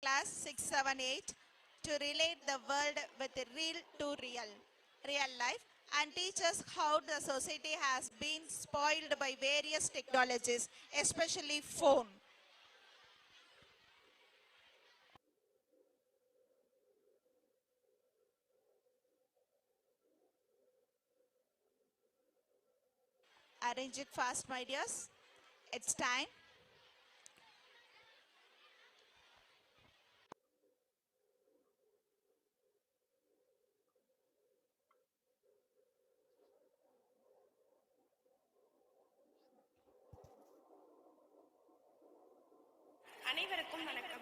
class 6, 7, 8 to relate the world with real life and teach us how the society has been spoiled by various technologies, especially phone. Arrange it fast, my dears. It's time. அனைவருக்கும் வணக்கம்.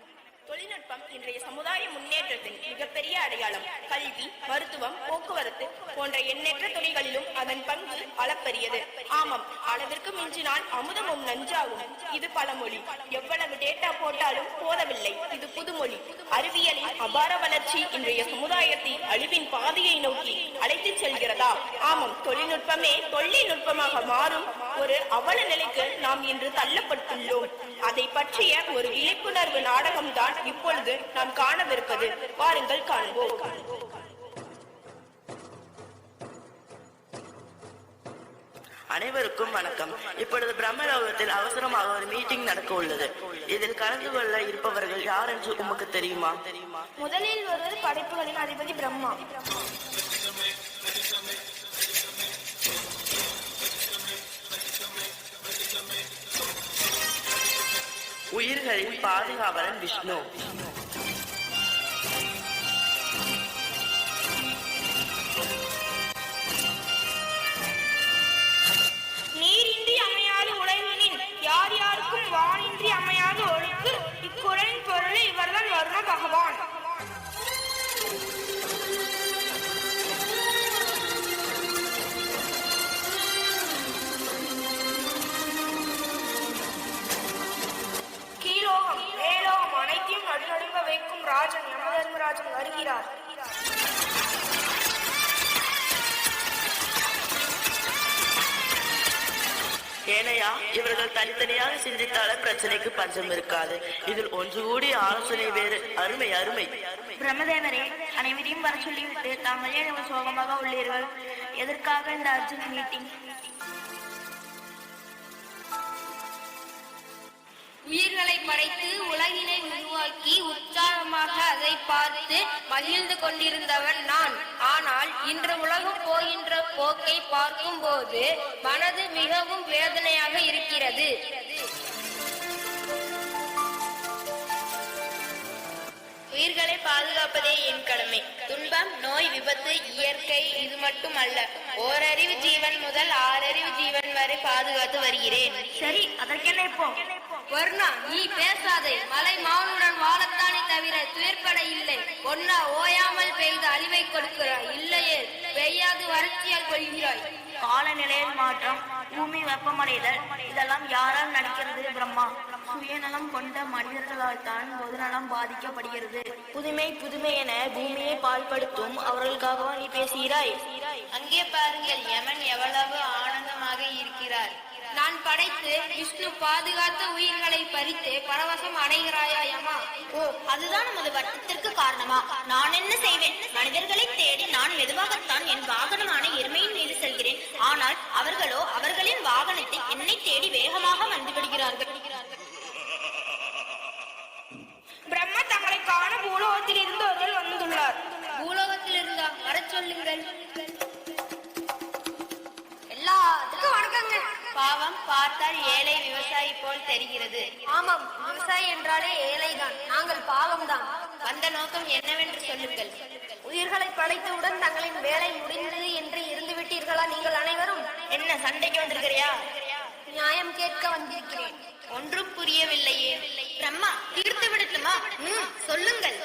தொழில்நுட்பம் இன்றைய சமுதாய முன்னேற்றத்தின் மிகப்பெரிய அடையாளம். கல்வி, மருத்துவம், போக்குவரத்து போன்ற எண்ணற்ற துறைகளிலும் அதன் பங்கு அளப்பரியது. ஆமாம், அளவிற்கு மிஞ்சினால் அமுதமும் நஞ்சாகும். இது பழமொழி. எவ்வளவு டேட்டா போட்டாலும் போதவில்லை. இது புதுமொழி. அறிவியலின் அபார வளர்ச்சி இன்றைய சமுதாயத்தை அழிவின் பாதையை நோக்கி அழைத்துச் செல்கிறதா? ஆமாம், தொழில்நுட்பமே தொழில்நுட்பமாக மாறும் ஒரு அவல நிலைக்கு நாம் இன்று தள்ளப்பட்டுள்ளோம். அதை பற்றிய ஒரு விழிப்புணர்வு நாடகம்தான் இப்பொழுது நாம் காணவிருப்பது. வாருங்கள் காண்போம். அனைவருக்கும் வணக்கம். இப்பொழுது பிரம்மலோகத்தில் அவசரமாக ஒரு மீட்டிங் நடக்க உள்ளது. இதில் கலந்து கொள்ள இருப்பவர்கள் யார் என்று உமக்கு தெரியுமா? முதலில் வருவது படைப்புகளின் அதிபதி பிரம்மா. உயிர்களின் பாதுகாவலன் விஷ்ணு. நீரின்றி அமையாது உலகினின் யார் யாருக்கும் வானின்றி அமையாது ஒழுக்கு இக்குறளின் பொருள் இவர்தான் வருண பகவான். கீழோகம் மேலோகம் அனைத்தையும் நடுநடுங்க வைக்கும் ராஜன் யமதர்மராஜன் வருகிறார். ஏனையா, இவர்கள் தனித்தனியாக சிந்தித்தால பிரச்சனைக்கு பஞ்சம் இருக்காது. இதில் ஒன்று கூடி ஆலோசனை வேறு. அருமை அருமை. பிரம்மதேவரே, அனைவரையும் வர சொல்லிவிட்டு தாங்கள் ஏன் இவ்வளவு சோகமாக உள்ளீர்கள்? எதற்காக இந்த அர்ஜென்ட் மீட்டிங்? உயிர்களை படைத்து உலகினை உருவாக்கி உற்சாகமாக அதை பார்த்து மகிழ்ந்து கொண்டிருந்தவன் நான். ஆனால் இன்று உலகம் போகின்ற போக்கை பார்க்கும் போது மனது மிகவும் வேதனையாக இருக்கிறது. உயிர்களை பாதுகாப்பதே என் கடமை. துன்பம், நோய், விபத்து, இயற்கை இது மட்டும் அல்ல, ஓரறிவு ஜீவன் முதல் ஆறறிவு ஜீவன் வரை பாதுகாத்து வருகிறேன். சரி, அதற்கென்ன இப்போ? வர்ணா, நீ பேசாதே. மலை மானுடன் வாழத்தானே தவிர துயர்பட இல்லை. ஒன்னா ஓயாமல் பெய்து அழிவை கொடுக்கிறாய், இல்லையே பெய்யாது வறட்சியால் கொள்கிறாய். காலநிலையில் மாற்றம், பூமி வெப்பமடைதல், இதெல்லாம் யாரால் நடக்கிறது? பிரம்மா. சுயநலம் கொண்ட மனிதர்களால் தான் பொதுநலம் பாதிக்கப்படுகிறது. புதுமை என பூமியை பால்படுத்தும் அவர்களுக்காகவா நீ பேசுகிறாய்? அங்கே பாருங்கள், யமன் எவ்வளவு ஆனந்தமாக இருக்கிறார். நான் படைத்து விஷ்ணு பாதுகாத்த உயிர்களை பறித்து பரவசம் அடைகிறாயா யமா? ஓ, அதுதான் நமது வருத்தத்திற்கு காரணமா? நான் என்ன செய்வேன்? மனிதர்களை தேடி நான் மெதுவாகத்தான் என் வாகனமான எருமையின் மீது செல்கிறேன். ஆனால் அவர்களோ அவர்களின் வாகனத்தை என்னை தேடி வேகமாக வந்து விடுகிறார்கள். பிரம்மா தங்களை காண பூலோகத்தில் இருந்து ஒருவர் வந்துள்ளார். பூலோகத்தில் இருந்தா வர சொல்லுங்கள். எல்லாத்துக்கும் வணக்கங்க. பாவம், பார்த்தால் ஏழை விவசாயி போல் தெரிகிறது. ஆமாம், விவசாயி என்றாலே ஏழைதான். நாங்கள் பாவம்தான். வந்த நோக்கம் என்னவென்று சொல்லுங்கள். உயிர்களை படைத்தவுடன் தங்களின் வேலை முடிந்தது என்று இருந்து விட்டீர்களா நீங்கள் அனைவரும்? என்ன சண்டைக்கு வந்திருக்கிறியா? நியாயம் கேட்க வந்திருக்கிறேன். ஒன்றும் புரியவில்லையே. பிரம்மா, தீர்த்து விடட்டுமா? சொல்லுங்கள்.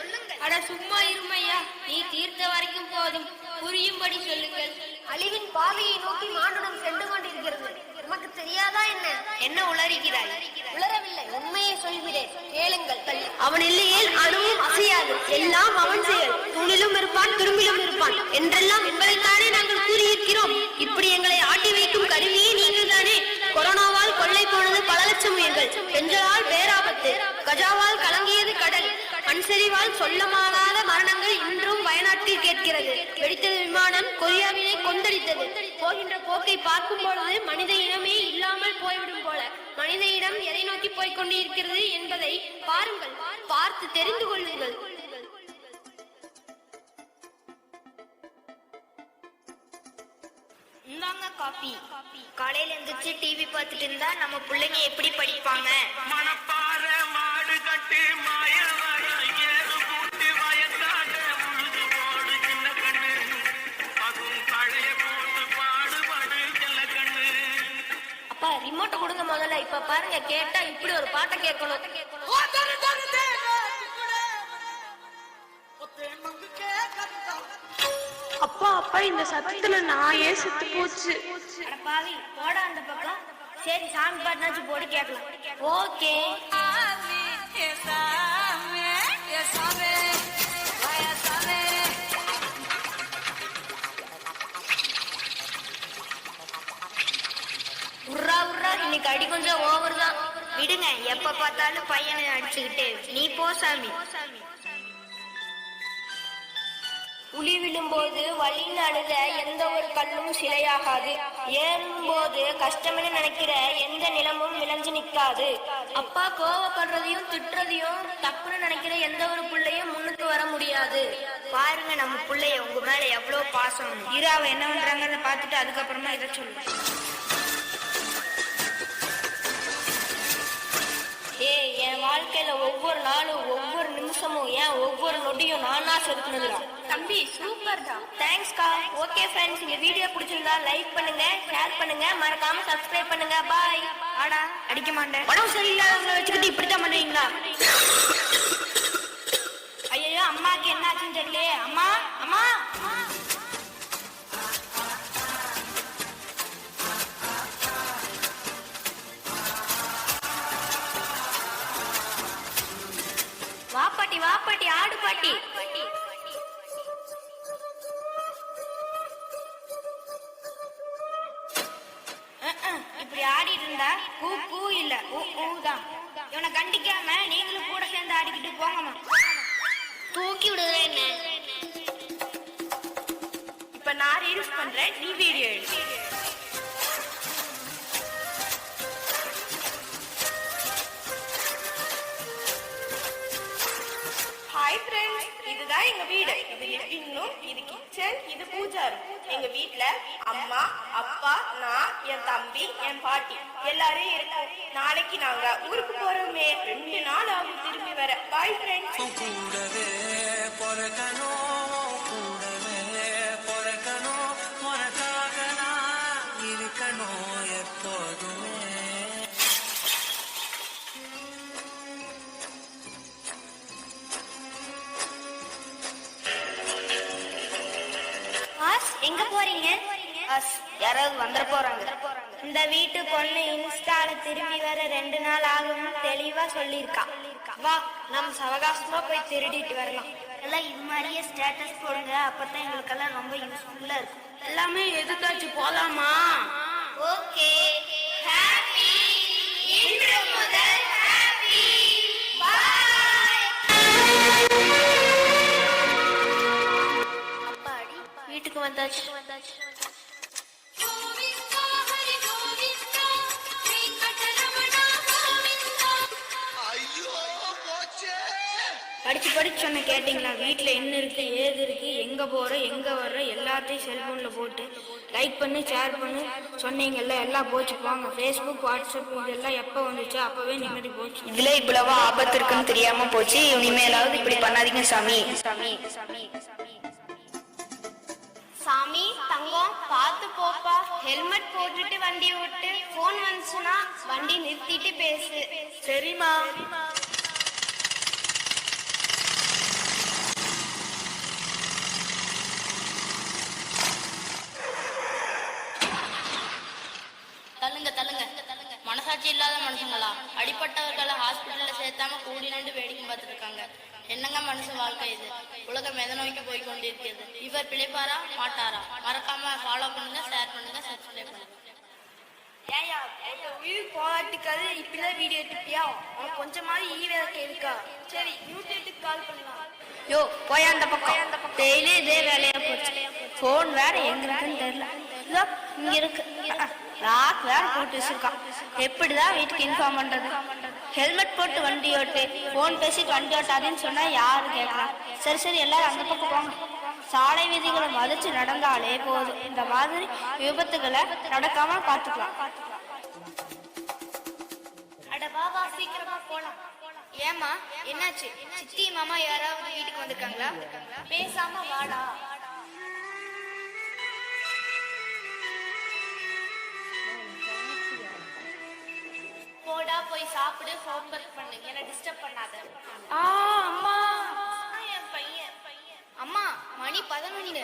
அட சும்மா இருமையா, நீ தீர்த்த வரைக்கும் போதும், புரியும்படி சொல்லுங்கள். அழிவின் பாதையை நோக்கி மானுடம் சென்று கொண்டிருக்கிறது. நமக்கு தெரியாதா என்ன? என்ன உளறுகிறாய்? உளரவில்லை, உண்மையை சொல்கிறேன், கேளுங்கள். அவன் இல்லையேல் அணுவும் அசையாது. எல்லாம் அவன் செயல். தூணிலும் இருப்பான், துரும்பிலும் இருப்பான் என்றெல்லாம் உங்களைத்தானே நாங்கள் கூறியிருக்கிறோம். இப்படி எங்களை ஆட்டி வைக்கும் கருவியே நீங்கள் தானே. கொரோனாவால் கொள்ளை போனது பல லட்சம் உயிர்கள், பெண்களால் பேராபத்து, கஜாவால் கலங்கியது கடல், மண் சரிவால் சொல்லமானாத மரணங்கள் இன்றும் வயநாட்டில் கேட்கிறது. வெடித்தது விமானம், கொரியாவினை கொந்தளித்தது. போகின்ற போக்கை பார்க்கும் பொழுது மனித இனமே இல்லாமல் போய்விடும் போல. மனித இனம் எதை நோக்கி போய்க் கொண்டிருக்கிறது என்பதை பாருங்கள், பார்த்து தெரிந்து கொள்ளுங்கள். இந்தாங்க காபி. காலையில எந்திரிச்சு டிவி பார்த்துட்டு இருந்தா நம்ம பிள்ளைங்க எப்படி படிப்பாங்க? மணப்பாற மாடு கட்டி மாய வர ஏறு கூட்டி வயசாக உழுது போடு சின்ன கண்ணு, அதுவும் கழைய போட்டு பாடுபடு சின்ன கண்ணு. அப்பா ரிமோட்டை கொடுங்க முதல்ல. இப்ப பாருங்க, கேட்டா இப்படி ஒரு பாட்டை கேட்கணும். அப்பா அப்பா, இந்த சத்தத்துல நாயே செத்து போச்சு. அட பாவி, போடா அந்த பக்கம். சரி, சாமி பாட்டுனாச்சு போட்டு கேட்கலாம். ஓகே. உர்ரா உர்ரா, இன்னைக்கு அடி கொஞ்சம் ஓவர் தான். விடுங்க, எப்ப பார்த்தாலும் பையனை அடிச்சுக்கிட்டு. நீ போ சாமி. உளி விழும்போது வழின்னு அழுத எந்த ஒரு கல்லும் சிலையாகாது. ஏறும்போது கஷ்டம்னு நினைக்கிற எந்த நிலமும் விளைஞ்சு நிற்காது. அப்பா கோவப்படுறதையும் திட்டுறதையும் தப்புன்னு நினைக்கிற எந்த ஒரு பிள்ளையும் முன்னுக்கு வர முடியாது. பாருங்க நம்ம பிள்ளைய, உங்க மேல எவ்வளவு பாசம். இரா அவ என்ன பண்றாங்கன்னு பார்த்துட்டு அதுக்கப்புறமா இதை சொல்லு. என் வாழ்க்கையில ஒவ்வொரு நாளும், ஒவ்வொரு நிமிஷமும், ஏன் ஒவ்வொரு நொடியும் நானா செலுத்தினதுடா. தம்பி சூப்பர் தான். தேங்க்ஸ்கா. ஓகே ஃப்ரெண்ட்ஸ், இந்த வீடியோ பிடிச்சிருந்தா லைக் பண்ணுங்க, ஷேர் பண்ணுங்க, மறக்காம சப்ஸ்கிரைப் பண்ணுங்க. பாய். ஆடா அடிக்க மாட்டேன். உடம்பு சரியில்லாதவங்களை வச்சுக்கிட்டு இப்படித்தான் பண்ணுவீங்களா? ஐயோ அம்மாக்கு என்னாச்சுன்னு தெரியலையே. அம்மா அம்மா. வாப்பாட்டி வாப்பாட்டி, ஆடு பாட்டி. இப்படி ஆடிட்டு இருந்தா கூ கூ இல்ல ஊ தான். இவனை கண்டிக்காம நீங்களும் கூட சேர்ந்து ஆடிக்கிட்டு போங்கம்மா. தூக்கி விடுறேன் என்ன? இப்ப நான் ரீல்ஸ் பண்றேன், நீ வீடியோ எடு. ஹாய் ஃப்ரெண்ட்ஸ், இதுதான் எங்க வீடு. இது லிவிங் ரூம், இது கிச்சன், இது பூஜா ரூம். எங்க வீட்ல அம்மா, அப்பா, நான், என் தம்பி, என் பாட்டி எல்லாரும் இருக்கோம். நாளைக்கு நாங்க ஊருக்கு போறோமே. 2 நாள் ஆகும் திரும்பி வர. Bye friends. கூடவே பொறக்கணும், கூடவே பொறக்கணும், உனக்காக நான் இருக்கணும் எப்போதுமே. எங்க போறீங்க? யாராவது வந்துட போறாங்க. இந்த வீட்டு பொண்ணு இன்ஸ்டால திரும்பி வர 2 நாள் ஆகும் தெளிவா சொல்லியிருக்கா. வா, நம்ம சவகாசமா போய் திருடிட்டு வரலாம். எல்லாம் இது மாதிரியே ஸ்டேட்டஸ் போடுங்க, அப்பதான் எங்களுக்கெல்லாம் ரொம்ப யூஸ்ஃபுல்லா இருக்கும். எல்லாமே எதுக்காச்சும் போலாமா? ஓகே. ஹாப்பி இன்று முதல் ஹாப்பி. பாய். அப்பாடி, வீட்டுக்கு வந்தாச்சு. படிச்சு படிச்சு சொன்ன கேட்டீங்களா? வீட்டுல என்ன இருக்கு, ஏது இருக்கு, எங்க போற, எங்க வர்ற எல்லாத்தையும் செல்போன்ல போட்டு லைக் பண்ணு, ஷேர் பண்ணு சொன்னீங்கல்ல. எல்லாம் போச்சு போங்க. ஃபேஸ்புக், வாட்ஸ்அப் இதெல்லாம் எப்ப வந்துச்சோ அப்பவே நிம்மதி போச்சு. இதுல இவ்வளவு ஆபத்து இருக்குன்னு தெரியாம போச்சு. இனிமேலாவது இப்படி பண்ணாதீங்க சாமி. சாமி தங்கம், பார்த்து போப்பா. ஹெல்மெட் போட்டுட்டு வண்டி ஓட்டு. போன் வந்துச்சுன்னா வண்டி நிறுத்திட்டு பேசு. சரிம்மா. தள்ளுங்க தள்ளுங்க. மனசாட்சி இல்லாத மனுஷங்களா? அடிப்பட்டவர்களை ஹாஸ்பிட்டல்ல சேர்த்தாம கூடி நின்று வேடிக்கை பார்த்துட்டு இருக்காங்க. என்னங்க மனுஷ வாழ்க்கை இது? உலகம் எதை நோக்கி போய் கொண்டிருக்கிறது? இவர் பிழைப்பாரா மாட்டாரா? மறக்காம ஃபாலோ பண்ணுங்க, ஷேர் பண்ணுங்க, சப்ஸ்கிரைப் பண்ணுங்க. ஏயா உயிர் போராட்டுக்காது இப்படிதான் வீடியோ எடுத்துப்பியா? உனக்கு கொஞ்சமாவது ஈவேரத்தை இருக்கா? சரி யூடியூப்க்கு கால் பண்ணலாம். யோ போய் அந்த பக்கம் டெய்லி இதே வேலையா போச்சு. போன் வேற எங்க இருக்குன்னு தெரியல. இதோ இங்க இருக்கு. லாக் வேற போட்டு வச்சிருக்கான். எப்படிதான் வீட்டுக்கு இன்ஃபார்ம் பண்றது? ஹெல்மெட் போட்டு வண்டி ஓட்டு, போன் பேசிட்டு வண்டி ஓட்டாதுன்னு சொன்னா யாரு கேட்கலாம்? சரி சரி எல்லாரும் அந்த பக்கம் போங்க. சாலை விதிகளை மதிச்சு நடந்தாலே போதும். இந்த மாதிரி விபத்துகளை நடக்காம பாத்துக்கலாம். அட வா சீக்கிரமா போலாம். ஏமா என்னாச்சு? சித்தி மாமா யாராவது வீட்டுக்கு வந்திருக்காங்களா? பேசாம வாடா. போடா போய் சாப்பிடு, ஹோம்வொர்க் பண்ணு, என்ன டிஸ்டர்ப் பண்ணாத. அம்மா என் பையன். அம்மா மணி 11.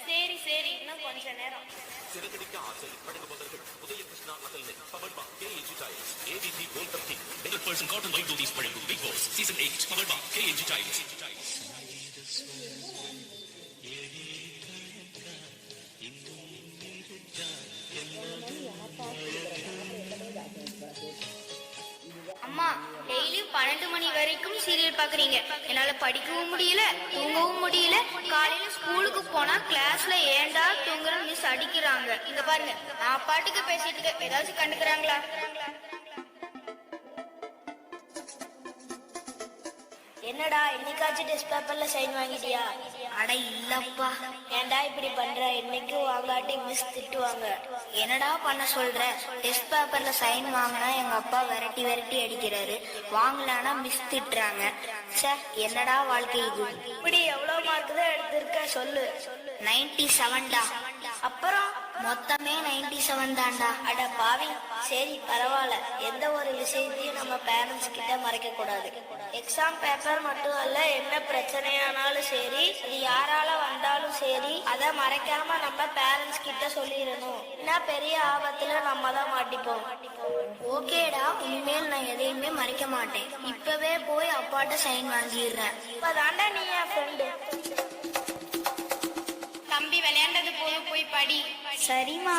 சரி சரி இன்னும் கொஞ்ச நேரம். சிறகடிக்க ஆற்றல் வழங்குபவர்கள் Udayakrishna Agalnet powered by KAG Tiles ABB Gold Company 100% cotton white booties வழங்கும் Big Boss Season 8 powered by KAG Tiles. அம்மா டெய்லி 12 மணி வரைக்கும் சீரியல் பாக்குறீங்க. என்னால படிக்கவும் முடியல, தூங்கவும் முடியல. காலையில ஸ்கூலுக்கு போனா கிளாஸ்ல ஏண்டா தூங்குற மிஸ் அடிக்கிறாங்க. இங்க பாருங்க நான் பாட்டுக்கு பேசிட்டு இருக்க, ஏதாச்சும் கண்டுக்கிறாங்களா? என்னடா இன்னைக்காச்சும் டெஸ்ட் பேப்பர்ல சைன் வாங்கிட்டியா? அட இல்லப்பா. ஏன்டா இப்படி பண்ற? இன்னைக்கு வாங்காட்டி மிஸ் திட்டுவாங்க. என்னடா பண்ண சொல்ற? டெஸ்ட் பேப்பர்ல சைன் வாங்கினா எங்க அப்பா விரட்டி விரட்டி அடிக்கிறாரு, வாங்கலானா மிஸ் திட்டுறாங்க. சே என்னடா வாழ்க்கை இது. இப்படி எவ்வளவு மார்க் தான் எடுத்திருக்க சொல்லு. 97டா. அப்புறம் மொத்தமே 97 தான்டா. அட பாவி. சரி பரவாயில்ல, எந்த ஒரு விஷயத்தையும் நம்ம பேரண்ட்ஸ் கிட்ட மறைக்க கூடாது. எக்ஸாம் பேப்பர் மட்டும் அல்ல, என்ன பிரச்சனையானாலும் சரி, இது யாரால வந்தாலும் சரி, அதை மறைக்காம நம்ம பேரண்ட்ஸ் கிட்ட சொல்லிடணும். என்ன பெரிய ஆபத்துல நம்ம தான் மாட்டிப்போம். ஓகேடா, இனிமேல் நான் எதையுமே மறைக்க மாட்டேன். இப்பவே போய் அப்பாட்ட சைன் வாங்கிடுறேன். இப்பதாண்டா நீ என் ஃப்ரெண்டு. தம்பி விளையாண்டது போய் படி. சரிம்மா.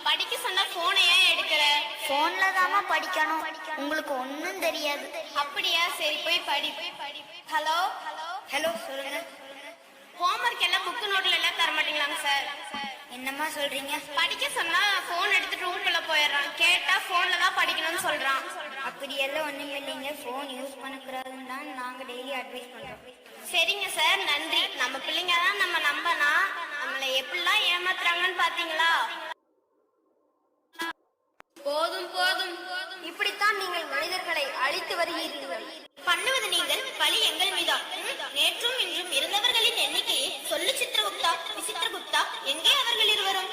படிக்க சொன்னா போனை ஏன் எடுக்கிற? போன்ல தாமா படிக்கணும், உங்களுக்கு ஒன்னும் தெரியாது. அப்படியா? சரி போய் படி. ஹலோ ஹலோ சொல்லுங்க. ஹோம்வொர்க் எல்லாம் புக்கு நோட்ல எல்லாம் தர மாட்டீங்களாங்க சார்? என்னம்மா சொல்றீங்க? படிக்க சொன்னா போன் எடுத்துட்டு ரூம்குள்ள போயிடுறான். கேட்டா போன்ல தான் படிக்கணும்னு சொல்றான். அப்படி எல்லாம் ஒண்ணும் இல்லைங்க, போன் யூஸ் பண்ணக்கூடாதுன்னு தான் நாங்க டெய்லி அட்வைஸ் பண்றோம். சரிங்க சார் நன்றி. நம்ம பிள்ளைங்க தான் நம்ம நம்பனா நம்மளை எப்படிலாம் ஏமாத்துறாங்கன்னு பாத்தீங்களா? போதும் போதும், இப்படித்தான் நீங்கள் மனிதர்களை அழித்து வருகிறீர்கள். பண்ணுவது நீங்கள், பழி எங்கள் மீதா. நேற்றும் இன்றும் இருந்தவர்களின் எண்ணிக்கையை சொல்லு சித்திரகுப்தா, விசித்திரகுப்தா, எங்கே அவர்கள் இருவரும்?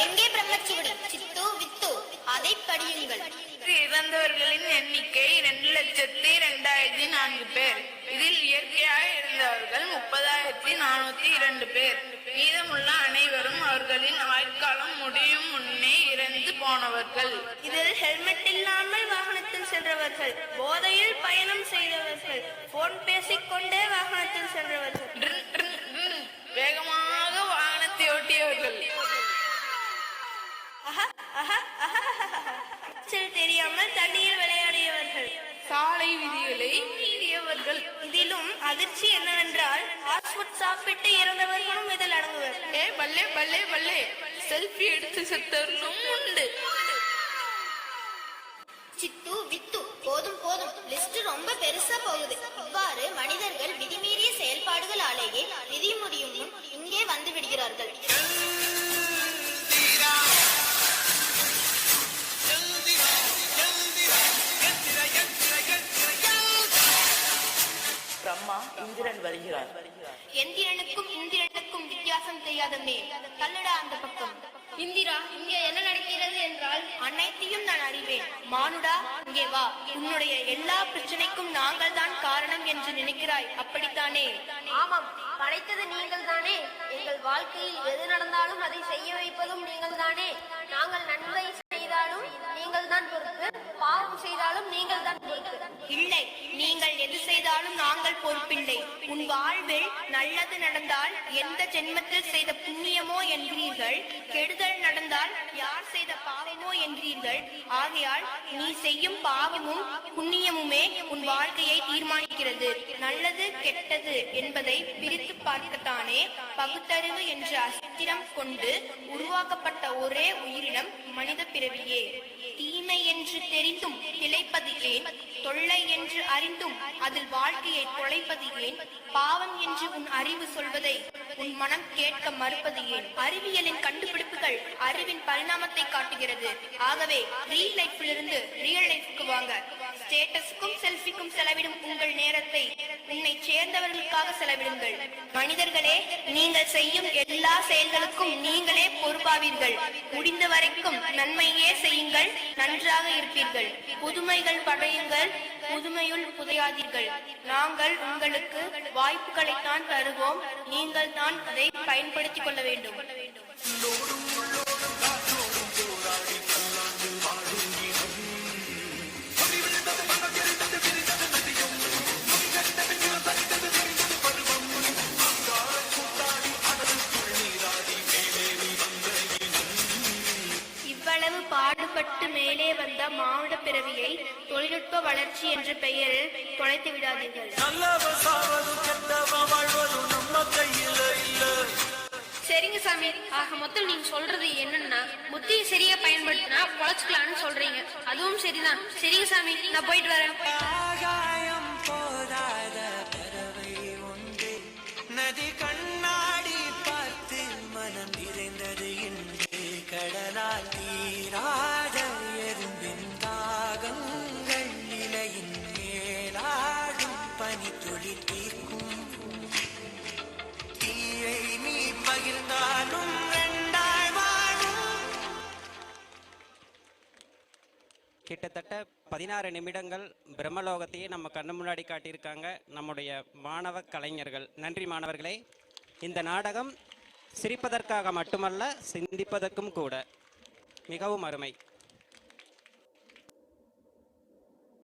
எங்கே பிரம்மச்சுவடி, சித்து, வித்து, அதை படியுங்கள். இறந்தவர்களின் எண்ணிக்கை 2,02,004 பேர். இதில் இயற்கையாக இருந்தவர்கள் 30,402 பேர். மீதமுள்ள அனைவரும் அவர்களின் ஆயுட்காலம் முடியும் முன்னே இறந்து போனவர்கள். இதில் ஹெல்மெட் இல்லாமல் வாகனத்தில் சென்றவர்கள், போதையில் பயணம் செய்தவர்கள், போன் பேசிக்கொண்டே வாகனத்தில் சென்றவர்கள், வேகமாக வாகனத்தை ஓட்டியவர்கள், தெரியாமல் தண்ணியில் விளையாடியவர்கள், சாலை விதிகளை மீறியவர்கள். இதிலும் அதிர்ச்சி என்னவென்றால் ஃபாஸ்ட் சாப்பிட்டு இறந்தவர்களும் இதில் அடங்குவர். பல்லே பல்லே பல்லே, செல்ஃபி எடுத்து செத்தவர்களும் உண்டு. சித்து, வித்து, போதும் போதும், லிஸ்ட் ரொம்ப பெருசா போகுது. இவ்வாறு மனிதர்கள் விதிமீறிய செயல்பாடுகளாலேயே விதி முடியும் முன் இங்கே வந்து விடுகிறார்கள். பிரம்மா இந்திரன் வருகிறார். எந்திரனுக்கும் இந்திரனுக்கும் வித்தியாசம் தெரியாதமே. தள்ளுடா அந்த பக்கம். இந்திரா, இங்கே என்ன நடக்கிறது என்றால் அனைத்தையும் நான் அறிவேன். மானுடா இங்கே வா. உன்னுடைய எல்லா பிரச்சனைக்கும் நாங்கள் தான் காரணம் என்று நினைக்கிறாய், அப்படித்தானே? ஆமாம், படைத்தது நீங்கள் தானே. எங்கள் வாழ்க்கையில் எது நடந்தாலும் அதை செய்ய வைப்பதும் நீங்கள் தானே. நாங்கள் நன்மை செய்தாலும் நீங்கள் தான் பொறுப்பு, பாவம் செய்தாலும் நீங்கள் தான் பொறுப்பு. இல்லை, நீங்கள் எது செய்தாலும் நாங்கள் பொறுப்பில்லை. உன் வாழ்வில் நல்லது நடந்தால் எந்த ஜென்மத்தில் செய்த புண்ணியமோ என்கிறீர்கள், கெடுதல் நடந்தால் யார் செய்த பாவமோ என்கிறீர்கள். ஆகையால் நீ செய்யும் பாவமும் புண்ணியமுமே உன் வாழ்க்கையை தீர்மானிக்கிறது. நல்லது கெட்டது என்பதை பிரித்து பார்க்கத்தானே பகுத்தறிவு என்ற அஸ்திரம் கொண்டு உருவாக்கப்பட்ட ஒரே உயிரினம் மனித பிறவியே. தீமை என்று தெரிந்தும் திளைப்பது ஏன்? தொல்லை என்று அறிந்தும் அதில் வாழ்க்கையை தொலைப்பது ஏன்? பாவம் என்று உன் அறிவு சொல்வதை உன் மனம் கேட்க மறுப்பது ஏன்? அறிவியலின் கண்டுபிடிப்புகள் அறிவின் பரிணாமத்தை காட்டுகிறது. ஆகவே ரீல் லைஃபிலிருந்து ரியல் லைஃப்க்கு வாங்க. ஸ்டேட்டஸுக்கும் செல்ஃபிக்கும் செலவிடும் உங்கள் நேரத்தை உன்னை சேர்ந்தவர்களுக்காக செலவிடுங்கள். மனிதர்களே, நீங்கள் செய்யும் எல்லா செயல்களுக்கும் நீங்களே பொறுப்பாவீர்கள். முடிந்த வரைக்கும் நன்மையே செய்யுங்கள், நன்றாக இருப்பீர்கள். புதுமைகள் படையுங்கள், புதுமையுள் புதையாதீர்கள். நாங்கள் உங்களுக்கு வாய்ப்புகளைத்தான் தருவோம், நீங்கள் தான் அதை பயன்படுத்திக் கொள்ள வேண்டும். பாடுபட்டு மேலே வந்த மானுட பிறவியை தொழில்நுட்ப வளர்ச்சி என்ற பெயரில் தொலைத்து விடாதீர்கள். சரிங்க சாமி, ஆக மொத்தம் நீங்க சொல்றது என்னன்னா புத்தியை சரியா பயன்படுத்தினா பொழைச்சுக்கலாம்னு சொல்றீங்க. அதுவும் சரிதான். சரிங்க சாமி, நான் போயிட்டு வரேன். நதி கண்ணாடி பார்த்து மனம் நிறைந்தது என்று கடலால் தீராத எறும்பின் தாகங்கள் நிலையின் மேலாடும் பனி துளி தீர்க்கும். தீயை நீ பகிர்ந்தாலும் ரெண்டாய் வாழும். கிட்டத்தட்ட 16 நிமிடங்கள் பிரம்மலோகத்தையே நம்ம கண்ணு முன்னாடி காட்டியிருக்காங்க நம்முடைய மாணவ கலைஞர்கள். நன்றி மாணவர்களே. இந்த நாடகம் சிரிப்பதற்காக மட்டுமல்ல, சிந்திப்பதற்கும் கூட மிகவும் அருமை.